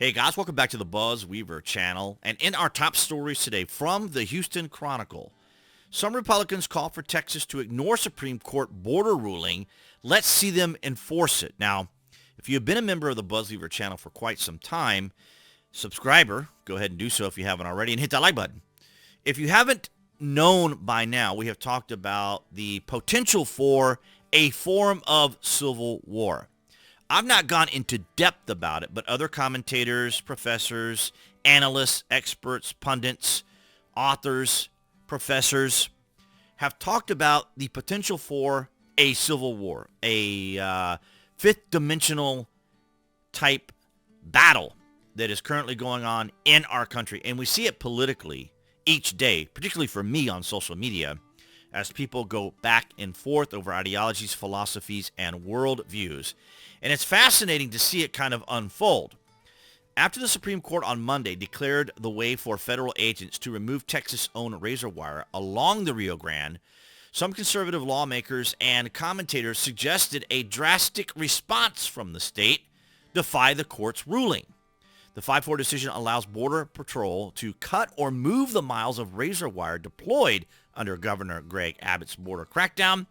Hey guys, welcome back to the BuzWeaver channel. And in our top stories today from the Houston Chronicle, some Republicans call for Texas to ignore Supreme Court border ruling. Let's see them enforce it. Now, if you've been a member of the BuzWeaver channel for quite some time, subscriber, go ahead and do so if you haven't already, and hit that like button. If you haven't known by now, we have talked about the potential for a form of civil war. I've not gone into depth about it, but other commentators, professors, analysts, experts, pundits, authors, professors have talked about the potential for a civil war, a fifth dimensional type battle that is currently going on in our country. And we see it politically each day, particularly for me on social media, as people go back and forth over ideologies, philosophies, and worldviews. And it's fascinating to see it kind of unfold. After the Supreme Court on Monday declared the way for federal agents to remove Texas-owned razor wire along the Rio Grande, some conservative lawmakers and commentators suggested a drastic response from the state defy the court's ruling. The 5-4 decision allows Border Patrol to cut or move the miles of razor wire deployed under Governor Greg Abbott's border crackdown.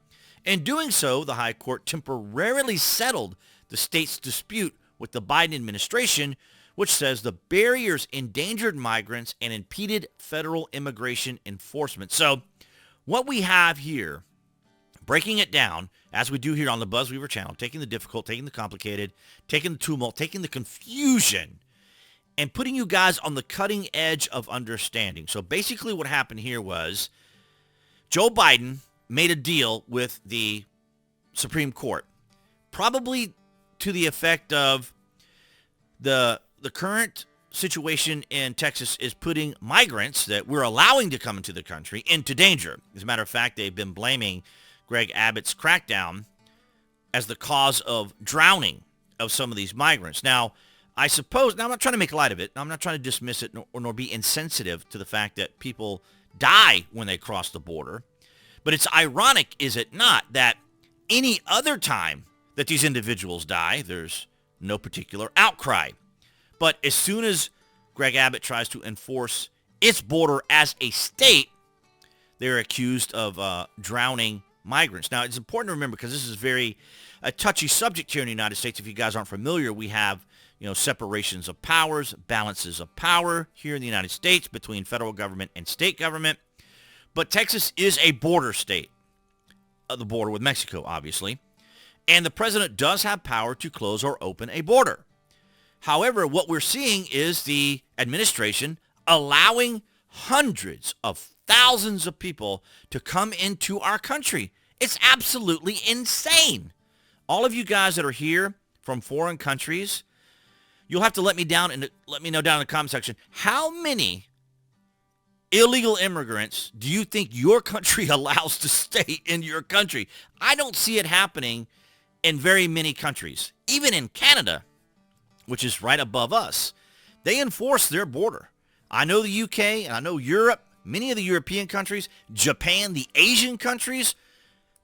In doing so, the High Court temporarily settled the state's dispute with the Biden administration, which says the barriers endangered migrants and impeded federal immigration enforcement. So what we have here, breaking it down, as we do here on the BuzWeaver channel, taking the difficult, taking the complicated, taking the tumult, taking the confusion, and putting you guys on the cutting edge of understanding. So basically what happened here was Joe Biden made a deal with the Supreme Court, probably to the effect of the current situation in Texas is putting migrants that we're allowing to come into the country into danger. As a matter of fact, they've been blaming Greg Abbott's crackdown as the cause of drowning of some of these migrants. Now, I suppose, now I'm not trying to make light of it. I'm not trying to dismiss it nor be insensitive to the fact that people die when they cross the border. But it's ironic, is it not, that any other time that these individuals die, there's no particular outcry. But as soon as Greg Abbott tries to enforce its border as a state, they're accused of drowning migrants. Now, it's important to remember, because this is a touchy subject here in the United States. If you guys aren't familiar, we have separations of powers, balances of power here in the United States between federal government and state government. But Texas is a border state, the border with Mexico, obviously. And the president does have power to close or open a border. However, what we're seeing is the administration allowing hundreds of thousands of people to come into our country. It's absolutely insane. All of you guys that are here from foreign countries, you'll have to let me know down in the comment section, how many illegal immigrants do you think your country allows to stay in your country? I don't see it happening in very many countries. Even in Canada, which is right above us, they enforce their border. I know the UK, and I know Europe, many of the European countries, Japan, the Asian countries,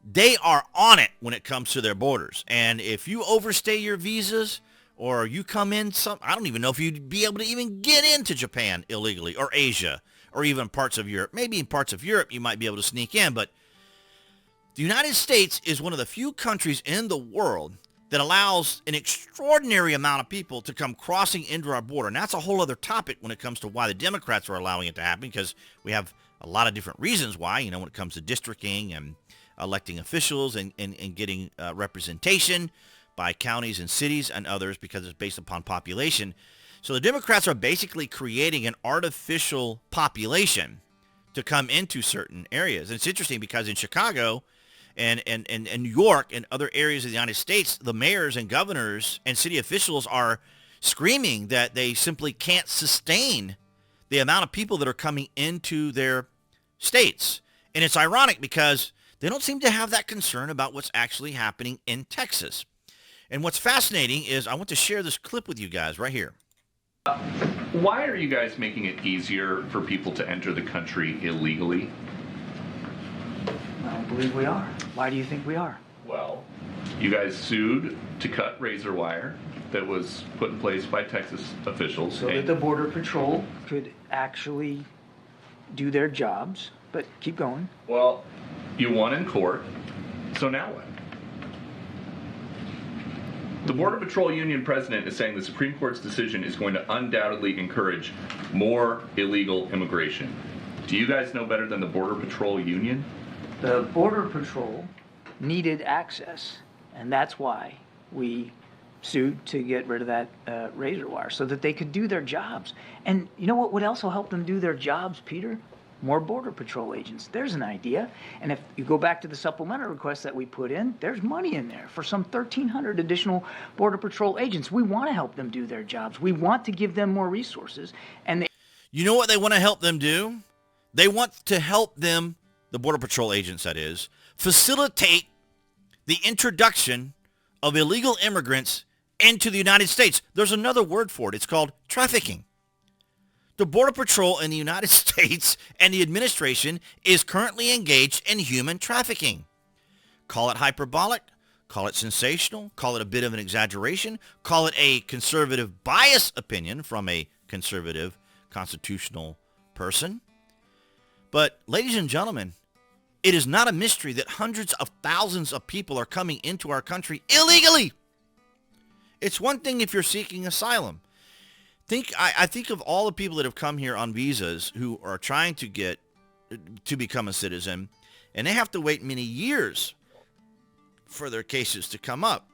they are on it when it comes to their borders. And if you overstay your visas, or you come in I don't even know if you'd be able to even get into Japan illegally, or Asia, or even parts of Europe. Maybe in parts of Europe you might be able to sneak in, but the United States is one of the few countries in the world that allows an extraordinary amount of people to come crossing into our border. And that's a whole other topic when it comes to why the Democrats are allowing it to happen, because we have a lot of different reasons why, when it comes to districting and electing officials and getting representation by counties and cities and others, because it's based upon population. So the Democrats are basically creating an artificial population to come into certain areas. And it's interesting because in Chicago and New York and other areas of the United States, the mayors and governors and city officials are screaming that they simply can't sustain the amount of people that are coming into their states. And it's ironic because they don't seem to have that concern about what's actually happening in Texas. And what's fascinating is I want to share this clip with you guys right here. Why are you guys making it easier for people to enter the country illegally? I don't believe we are. Why do you think we are? Well, you guys sued to cut razor wire. that was put in place by Texas officials. So that the Border Patrol could actually do their jobs. But keep going. Well, you won in court, so now what? The Border Patrol Union president is saying the Supreme Court's decision is going to undoubtedly encourage more illegal immigration. Do you guys know better than the Border Patrol Union? The Border Patrol needed access, and that's why we sued to get rid of that razor wire, so that they could do their jobs. And you know what would also help them do their jobs, Peter? More Border Patrol agents. There's an idea. And if you go back to the supplemental request that we put in, there's money in there for some 1,300 additional Border Patrol agents. We want to help them do their jobs. We want to give them more resources. And You know what they want to help them do? They want to help them, the Border Patrol agents that is, facilitate the introduction of illegal immigrants into the United States. There's another word for it. It's called trafficking. The Border Patrol in the United States and the administration is currently engaged in human trafficking. Call it hyperbolic, call it sensational, call it a bit of an exaggeration, call it a conservative bias opinion from a conservative constitutional person. But, ladies and gentlemen, it is not a mystery that hundreds of thousands of people are coming into our country illegally. It's one thing if you're seeking asylum. I think of all the people that have come here on visas who are trying to get to become a citizen, and they have to wait many years for their cases to come up.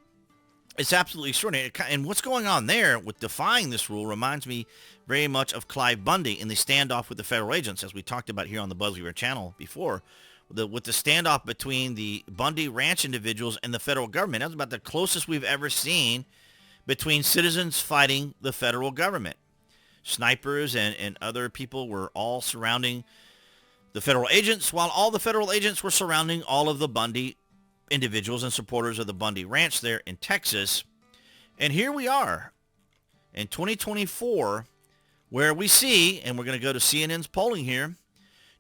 It's absolutely extraordinary. And what's going on there with defying this rule reminds me very much of Clive Bundy in the standoff with the federal agents, as we talked about here on the BuzWeaver channel before, with the standoff between the Bundy Ranch individuals and the federal government. That's about the closest we've ever seen between citizens fighting the federal government. Snipers and other people were all surrounding the federal agents, while all the federal agents were surrounding all of the Bundy individuals and supporters of the Bundy Ranch there in Texas. And here we are in 2024, where we see, and we're going to go to CNN's polling here,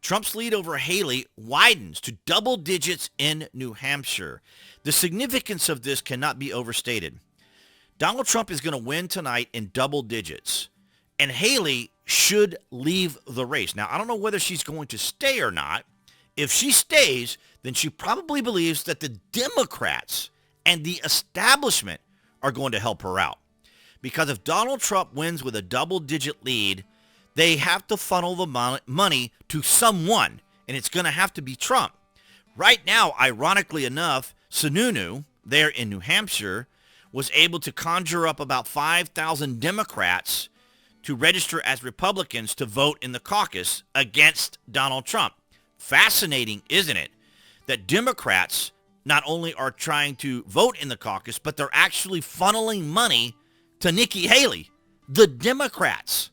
Trump's lead over Haley widens to double digits in New Hampshire. The significance of this cannot be overstated. Donald Trump is going to win tonight in double digits, and Haley should leave the race. Now, I don't know whether she's going to stay or not. If she stays, then she probably believes that the Democrats and the establishment are going to help her out. Because if Donald Trump wins with a double-digit lead, they have to funnel the money to someone, and it's going to have to be Trump. Right now, ironically enough, Sununu, there in New Hampshire, was able to conjure up about 5,000 Democrats to register as Republicans to vote in the caucus against Donald Trump. Fascinating, isn't it, that Democrats not only are trying to vote in the caucus, but they're actually funneling money to Nikki Haley. The Democrats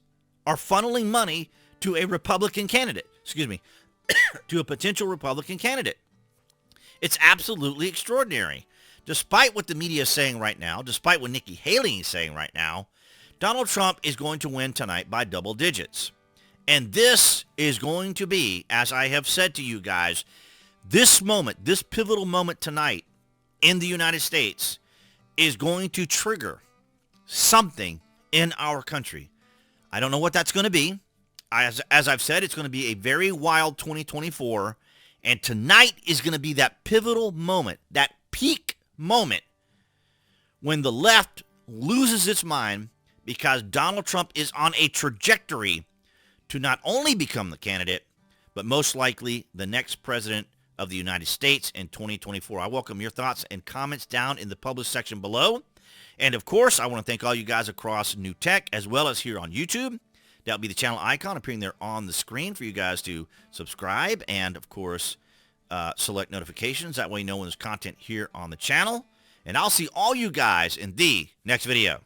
are funneling money to a Republican candidate, to a potential Republican candidate. It's absolutely extraordinary. Despite what the media is saying right now, despite what Nikki Haley is saying right now, Donald Trump is going to win tonight by double digits. And this is going to be, as I have said to you guys, this moment, this pivotal moment tonight in the United States is going to trigger something in our country. I don't know what that's going to be. As I've said, it's going to be a very wild 2024. And tonight is going to be that pivotal moment, that peak moment when the left loses its mind because Donald Trump is on a trajectory to not only become the candidate, but most likely the next president of the United States in 2024. I welcome your thoughts and comments down in the published section below. And of course, I want to thank all you guys across New Tech as well as here on YouTube. That'll be the channel icon appearing there on the screen for you guys to subscribe and, of course, select notifications. That way you know when there's content here on the channel. And I'll see all you guys in the next video.